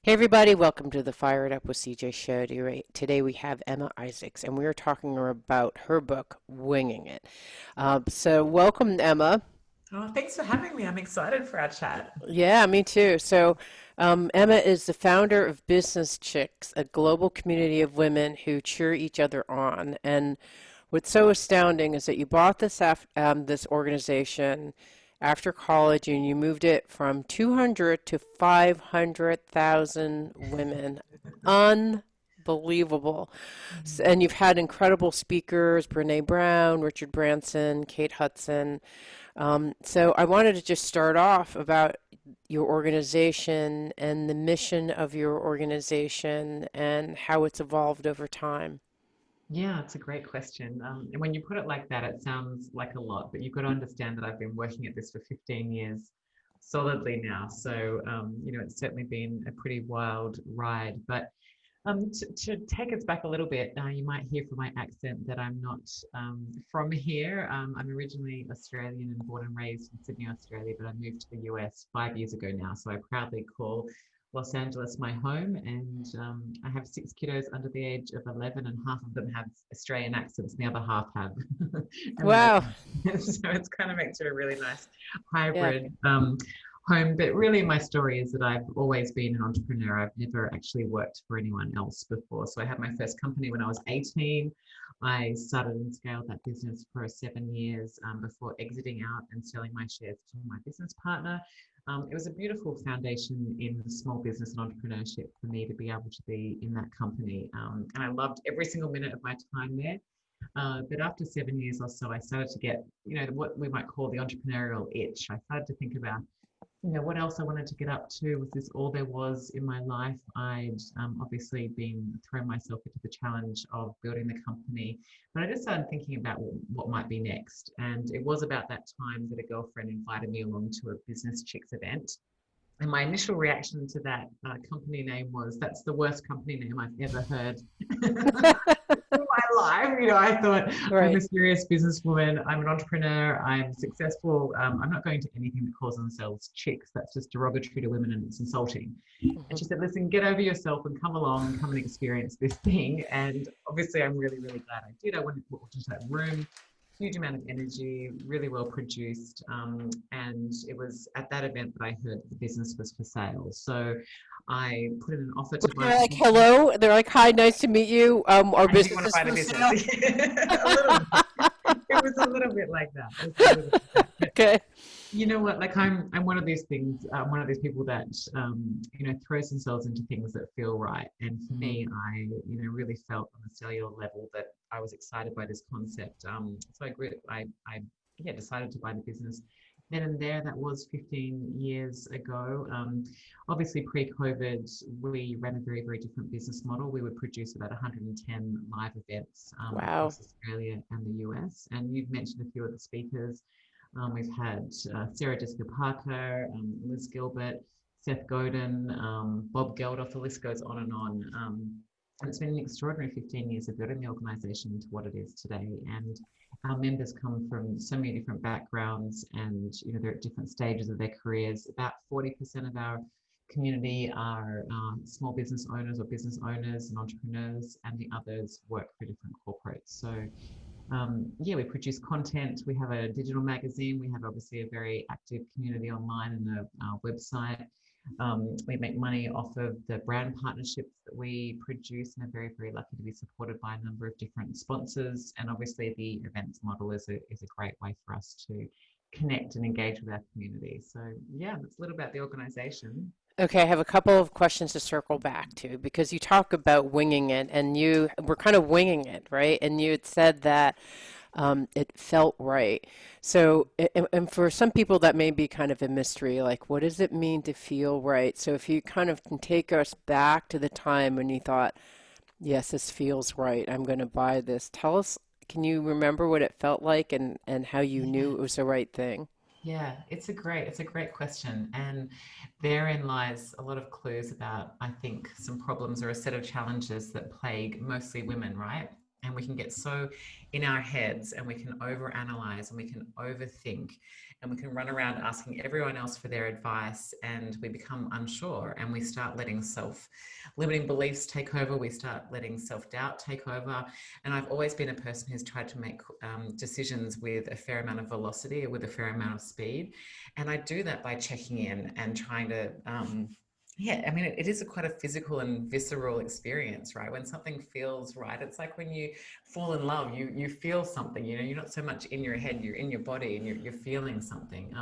Hey everybody, welcome to the Fire It Up with CJ show. Today we have Emma Isaacs and we are talking about her book, Winging It. So welcome, Emma. Oh, thanks for having me. I'm excited for our chat. Yeah, me too. Emma is the founder of Business Chicks, a global community of women who cheer each other on. And what's so astounding is that you bought this organization after college and you moved it from 200 to 500,000 women. Unbelievable. And you've had incredible speakers, Brene Brown, Richard Branson, Kate Hudson. So I wanted to just start off about your organization and the mission of your organization and how it's evolved over time. Yeah, it's a great question. And when you put it like that, it sounds like a lot, but you've got to understand that I've been working at this for 15 years solidly now. So, it's certainly been a pretty wild ride. But to take us back a little bit, you might hear from my accent that I'm not from here. I'm originally Australian and born and raised in Sydney, Australia, but I moved to the US 5 years ago now. So I proudly call Los Angeles my home. And I have six kiddos under the age of 11, and half of them have Australian accents, and the other half have Wow. American. So it's kind of makes it a really nice Yeah. hybrid home. But really, my story is that I've always been an entrepreneur. I've never actually worked for anyone else before. So I had my first company when I was 18. I started and scaled that business for 7 years before exiting out and selling my shares to my business partner. It was a beautiful foundation in small business and entrepreneurship for me to be able to be in that company. And I loved every single minute of my time there. But after 7 years or so, I started to get, what we might call the entrepreneurial itch. I started to think about what else I wanted to get up to. Was this all there was in my life? I'd obviously been throwing myself into the challenge of building the company, but I just started thinking about what might be next. And it was about that time that a girlfriend invited me along to a Business Chicks event. And my initial reaction to that company name was, that's the worst company name I've ever heard in my life. I thought, I'm Right. a serious businesswoman. I'm an entrepreneur. I'm successful. I'm not going to anything that calls themselves chicks. That's just derogatory to women and it's insulting. And Mhm. she said, listen, get over yourself and come along and come and experience this thing. And obviously, I'm really, really glad I did. I went into that room, huge amount of energy, really well produced. And it was at that event that I heard that the business was for sale. So I put in an offer to buy They're like, the business. hello. They're like, hi, nice to meet you. Our And do you business want to is buy the for business? sale. A little bit. It was a little bit like that. It was a little bit like that. But Okay. you know what? Like I'm one of these things. One of these people that throws themselves into things that feel right. And for Mhm. me, I really felt on a cellular level that I was excited by this concept. So I decided to buy the business. Then and there, that was 15 years ago. Obviously, pre-COVID, we ran a very, very different business model. We would produce about 110 live events Wow. across Australia and the US. And you've mentioned a few of the speakers. We've had Sarah Jessica Parker, Liz Gilbert, Seth Godin, Bob Geldof, the list goes on and on. And it's been an extraordinary 15 years of building the organisation to what it is today. And our members come from so many different backgrounds and they're at different stages of their careers. About 40% of our community are small business owners or business owners and entrepreneurs, and the others work for different corporates. So yeah, we produce content. We have a digital magazine. We have obviously a very active community online and a website. We make money off of the brand partnerships that we produce, and are very, very lucky to be supported by a number of different sponsors. And obviously, the events model is a great way for us to connect and engage with our community. So yeah, that's a little about the organization. Okay, I have a couple of questions to circle back to because you talk about winging it and you were kind of winging it, right? And you had said that it felt right. So, and for some people that may be kind of a mystery, like what does it mean to feel right? So if you kind of can take us back to the time when you thought, yes, this feels right, I'm going to buy this. Tell us, can you remember what it felt like and how you knew Yeah. it was the right thing? Yeah, it's a great question. And therein lies a lot of clues about, I think, some problems or a set of challenges that plague mostly women, right? and we can get so in our heads, and we can overanalyze, and we can overthink, and we can run around asking everyone else for their advice, and we become unsure, and we start letting self-limiting beliefs take over. We start letting self-doubt take over. And I've always been a person who's tried to make decisions with a fair amount of velocity, or with a fair amount of speed. And I do that by checking in and trying to yeah, I mean, it is quite a physical and visceral experience, right? When something feels right, it's like when you fall in love, you feel something. You're not so much in your head, you're in your body, and you're feeling something.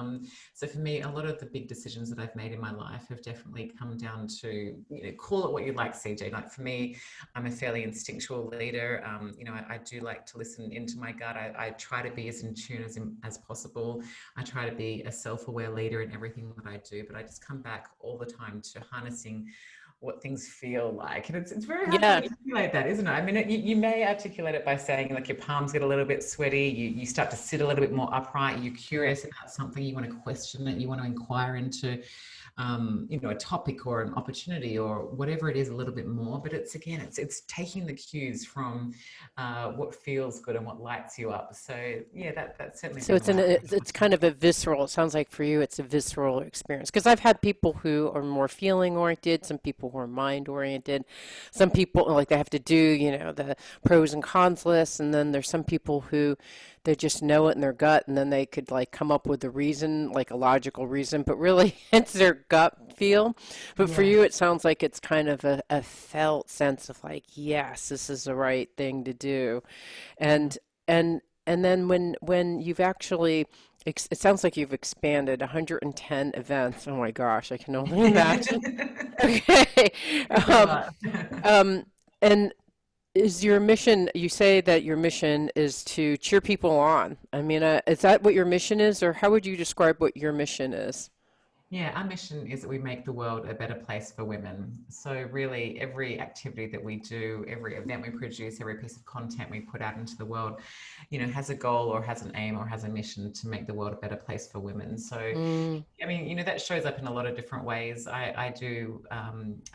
So for me, a lot of the big decisions that I've made in my life have definitely come down to, call it what you like, CJ. Like for me, I'm a fairly instinctual leader. I do like to listen into my gut. I try to be as in tune as possible. I try to be a self-aware leader in everything that I do, but I just come back all the time to harnessing what things feel like. And it's very hard to Yeah. articulate that, isn't it? I mean, you may articulate it by saying, like, your palms get a little bit sweaty, you start to sit a little bit more upright, you're curious about something, you want to question it, you want to inquire into a topic or an opportunity or whatever it is a little bit more. But it's taking the cues from what feels good and what lights you up. So yeah, that's certainly So been the way I've been it's kind of a visceral, it sounds like for you it's a visceral experience. Because I've had people who are more feeling oriented, some people who are mind oriented, some people like they have to do, the pros and cons list, and then there's some people who they just know it in their gut, and then they could like come up with a reason, like a logical reason, but really it's their gut feel. But for yeah. you, it sounds like it's kind of a felt sense of like, yes, this is the right thing to do. And and and then when you've actually it sounds like you've expanded 110 events. Oh my gosh, I can only imagine. Okay. It's a Um, lot. um, and is your mission, you say that your mission is to cheer people on. I mean, is that what your mission is, or how would you describe what your mission is? Yeah, our mission is that we make the world a better place for women. So, really, every activity that we do, every event we produce, every piece of content we put out into the world, has a goal or has an aim or has a mission to make the world a better place for women. So, Mm, I mean, that shows up in a lot of different ways. I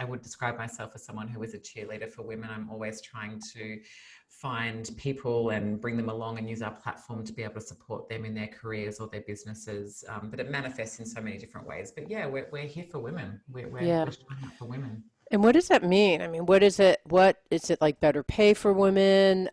would describe myself as someone who is a cheerleader for women. I'm always trying to find people and bring them along and use our platform to be able to support them in their careers or their businesses. But it manifests in so many different ways. But yeah, we're here for women. We're yeah. showing up for women. And what does that mean? I mean, what is it? What is it like? Better pay for women,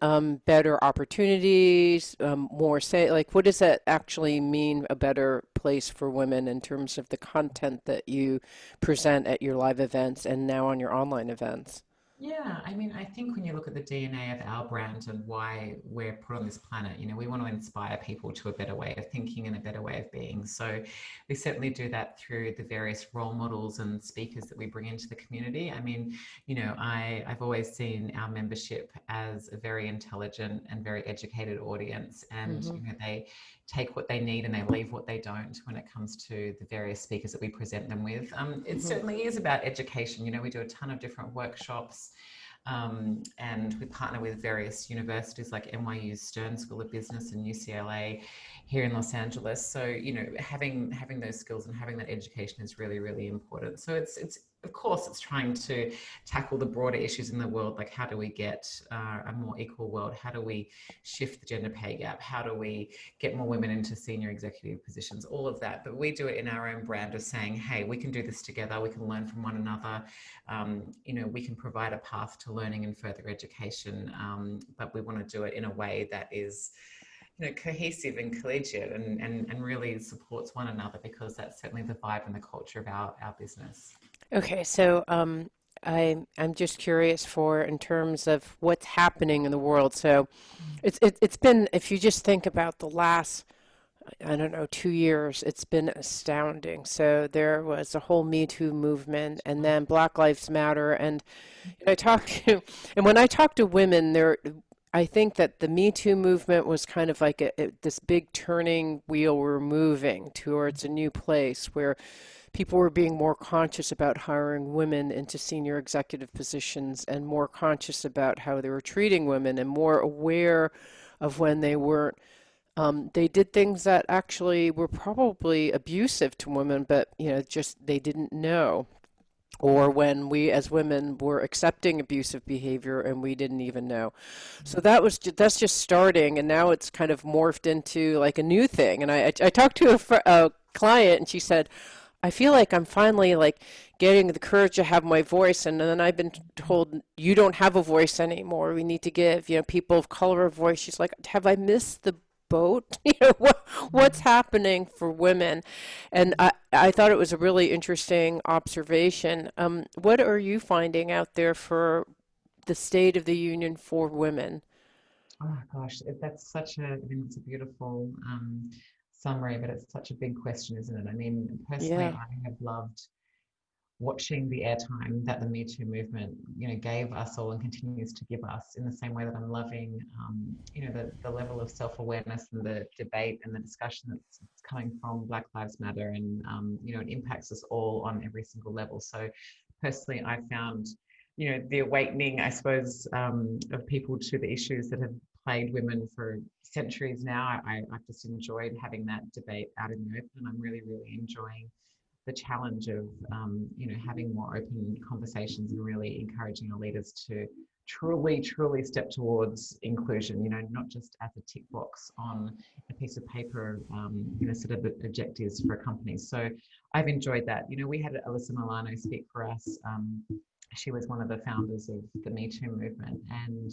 better opportunities, more say? Like, what does that actually mean? A better place for women in terms of the content that you present at your live events and now on your online events? Yeah, I mean, I think when you look at the DNA of our brand and why we're put on this planet, we want to inspire people to a better way of thinking and a better way of being. So we certainly do that through the various role models and speakers that we bring into the community. I mean, I've always seen our membership as a very intelligent and very educated audience, and Hmm. they take what they need and they leave what they don't when it comes to the various speakers that we present them with. It Hmm. certainly is about education. We do a ton of different workshops, and we partner with various universities like NYU's Stern School of Business and UCLA here in Los Angeles. So, having those skills and having that education is really, really important. So it's of course it's trying to tackle the broader issues in the world, like how do we get a more equal world? How do we shift the gender pay gap? How do we get more women into senior executive positions? All of that. But we do it in our own brand of saying, hey, we can do this together. We can learn from one another. We can provide a path to learning and further education, but we want to do it in a way that is cohesive and collegiate, and really supports one another, because that's certainly the vibe and the culture of our business. Okay, so I'm just curious for in terms of what's happening in the world. So it's been if you just think about the last I don't know 2 years, it's been astounding. So there was a whole Me Too movement, and then Black Lives Matter, and I talk to and when I talk to women, I think that the Me Too movement was kind of like this big turning wheel. We're moving towards a new place where people were being more conscious about hiring women into senior executive positions and more conscious about how they were treating women and more aware of when they weren't. They did things that actually were probably abusive to women, but just they didn't know. or when we as women were accepting abusive behavior and we didn't even know. So that's just starting, and now it's kind of morphed into like a new thing. And I talked to a client, and she said, I feel like I'm finally like getting the courage to have my voice, and then I've been told you don't have a voice anymore. We need to give, people of color a voice. She's like, have I missed the boat? What's happening for women? And I thought it was a really interesting observation. What are you finding out there for the state of the union for women? Oh my gosh, that's such a, I mean, it's a beautiful summary, but it's such a big question, isn't it? I mean, personally, Yeah, I have loved watching the airtime that the Me Too movement, gave us all and continues to give us in the same way that I'm loving, the level of self-awareness and the debate and the discussion that's coming from Black Lives Matter. And, it impacts us all on every single level. So personally, I found, the awakening, I suppose, of people to the issues that have plagued women for centuries now. I've just enjoyed having that debate out in the open, and I'm really, really enjoying the challenge of having more open conversations and really encouraging our leaders to truly, truly step towards inclusion. Not just as a tick box on a piece of paper, sort of objectives for a company. So I've enjoyed that. We had Alyssa Milano speak for us. She was one of the founders of the Me Too movement, and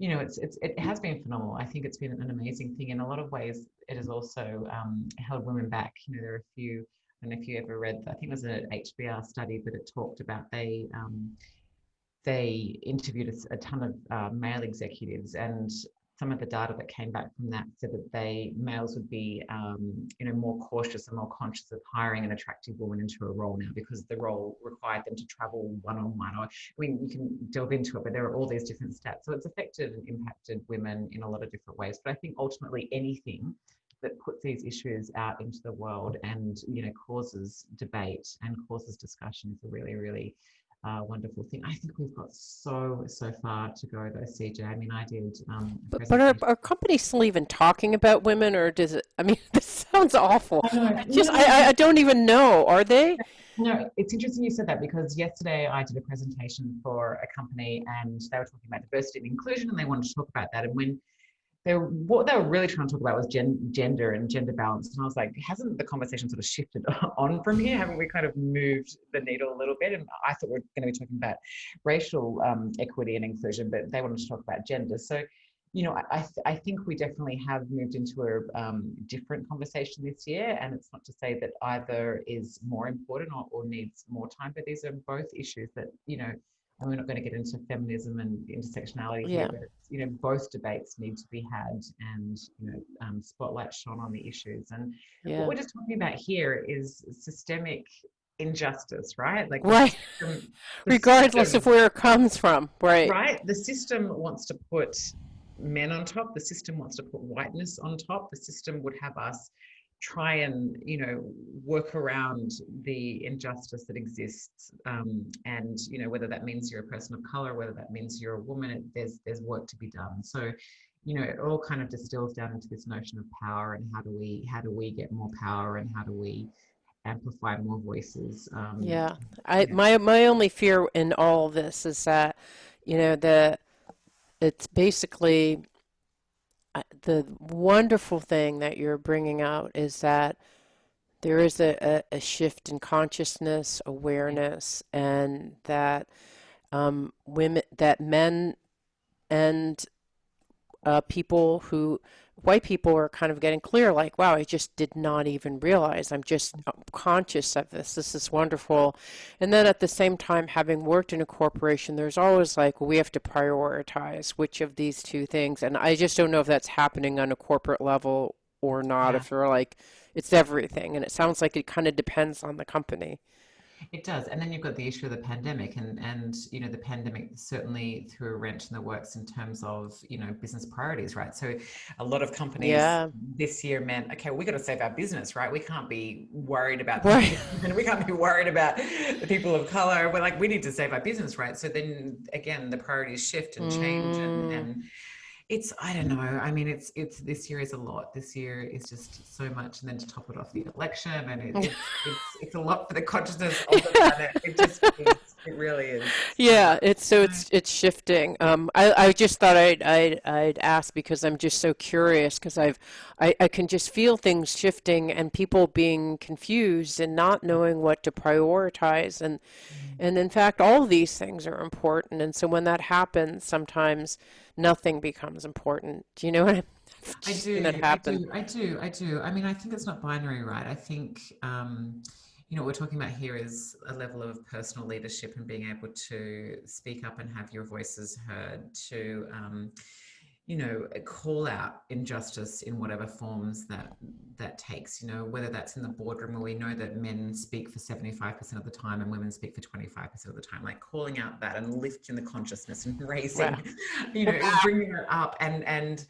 it has been phenomenal. I think it's been an amazing thing. In a lot of ways, it has also held women back. There are a few. I don't know if you ever read. I think it was an HBR study that it talked about. They interviewed a ton of male executives, and some of the data that came back from that said that males would be more cautious and more conscious of hiring an attractive woman into a role now, because the role required them to travel one-on-one. Or, I mean, you can delve into it, but there are all these different stats. So it's affected and impacted women in a lot of different ways. But I think ultimately anything that puts these issues out into the world and causes debate and causes discussion is a really, really wonderful thing. I think we've got so far to go though, CJ. I mean, I did a but presentation. are companies still even talking about women, or does it? I mean, this sounds awful. Oh, no, I just no, no, I don't even know. Are they? no. It's interesting you said that, because yesterday I did a presentation for a company and they were talking about diversity and inclusion, and they wanted to talk about that. And when what they were really trying to talk about was gender and gender balance. And I was like, hasn't the conversation sort of shifted on from here? Haven't we kind of moved the needle a little bit? And I thought we are going to be talking about racial equity and inclusion, but they wanted to talk about gender. So, I think we definitely have moved into a different conversation this year. And it's not to say that either is more important or needs more time, but these are both issues that, and we're not going to get into feminism and intersectionality here, Yeah, but both debates need to be had, and spotlight shone on the issues. And what yeah, we're just talking about here is systemic injustice, right? Like right. the Regardless of system, where it comes from, right? right? The system wants to put men on top. The system wants to put whiteness on top. The system would have us try and work around the injustice that exists, and whether that means you're a person of color, whether that means you're a woman, there's work to be done. So it all kind of distills down into this notion of power, and how do we get more power, and how do we amplify more voices. Yeah. You I know, my only fear in all of this is that, the it's basically the wonderful thing that you're bringing out is that there is a shift in consciousness, yeah, awareness, and that that men and people who white people are kind of getting clear, like, wow, I just did not even realize. I'm just conscious of this. This is wonderful. And then at the same time, having worked in a corporation, there's always like, we have to prioritize which of these two things. And I just don't know if that's happening on a corporate level or not, yeah. if they're like, it's everything. And it sounds like it kind of depends on the company. It does. And then you've got the issue of the pandemic, and the pandemic certainly threw a wrench in the works in terms of, business priorities, right? So a lot of companies Yeah. this year meant, okay, well, we got to save our business, right? We can't be worried about the Right. and we can't be worried about the people of color. We're like, we need to save our business, right? So then again, the priorities shift and change, Mm, and I don't know. I mean, it's this year is a lot. This year is just so much, and then to top it off, the election, and it's a lot for the consciousness of the planet. It just is. It really is. Yeah, it's so No, it's shifting. I just thought I'd ask because I'm just so curious because I can just feel things shifting and people being confused and not knowing what to prioritize and in fact all of these things are important and so when that happens sometimes nothing becomes important. Do you know what I've I just seen that do, I happen? do, I do, I do. I mean, I think it's not binary, right? I think, what we're talking about here is a level of personal leadership and being able to speak up and have your voices heard, to, call out injustice in whatever forms that takes, whether that's in the boardroom where we know that men speak for 75% of the time and women speak for 25% of the time, like calling out that and lifting the consciousness and Wow. raising, bringing it up. And,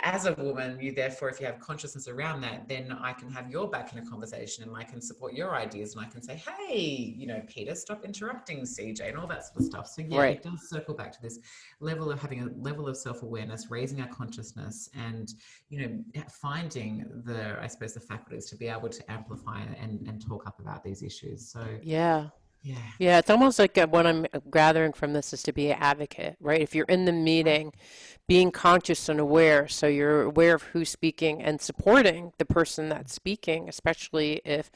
as a woman, you therefore, if you have consciousness around that, then I can have your back in a conversation and I can support your ideas and I can say, hey, Peter, stop interrupting CJ and all that sort of stuff. So yeah, Right. it does circle back to this level of having a level of self-awareness, raising our consciousness and, finding I suppose, the faculties to be able to amplify and talk up about these issues. So Yeah. yeah, Yeah, it's almost like what I'm gathering from this is to be an advocate, right? If you're in the right. meeting, being conscious and aware, so you're aware of who's speaking and supporting the person that's speaking, especially if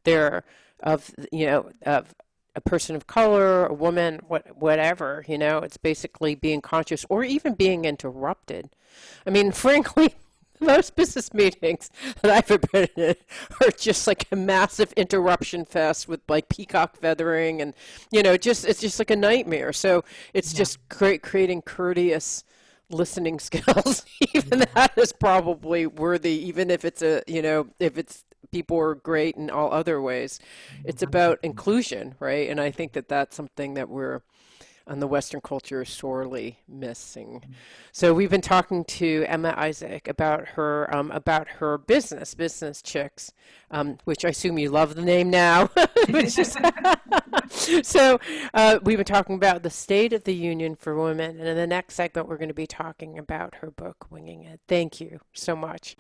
they're of a person of color, a woman, whatever, it's basically being conscious or even being interrupted. I mean, frankly, most business meetings that I've been in are just like a massive interruption fest with like peacock feathering and just it's just like a nightmare. So it's Yeah, just creating courteous listening skills. Even yeah, that is probably worthy, even if it's if it's people are great in all other ways. It's about 100%. inclusion, right? And I think that that's something that we're and the Western culture is sorely missing. So we've been talking to Emma Isaac about her business Chicks, which I assume you love the name now, which is so we've been talking about the state of the union for women, and in the next segment we're going to be talking about her book, Winging It. Thank you so much.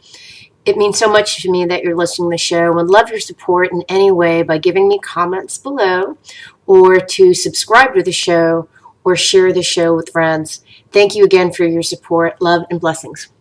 It means so much to me that you're listening to the show and love your support in any way by giving me comments below or to subscribe to the show or share the show with friends. Thank you again for your support. Love and blessings.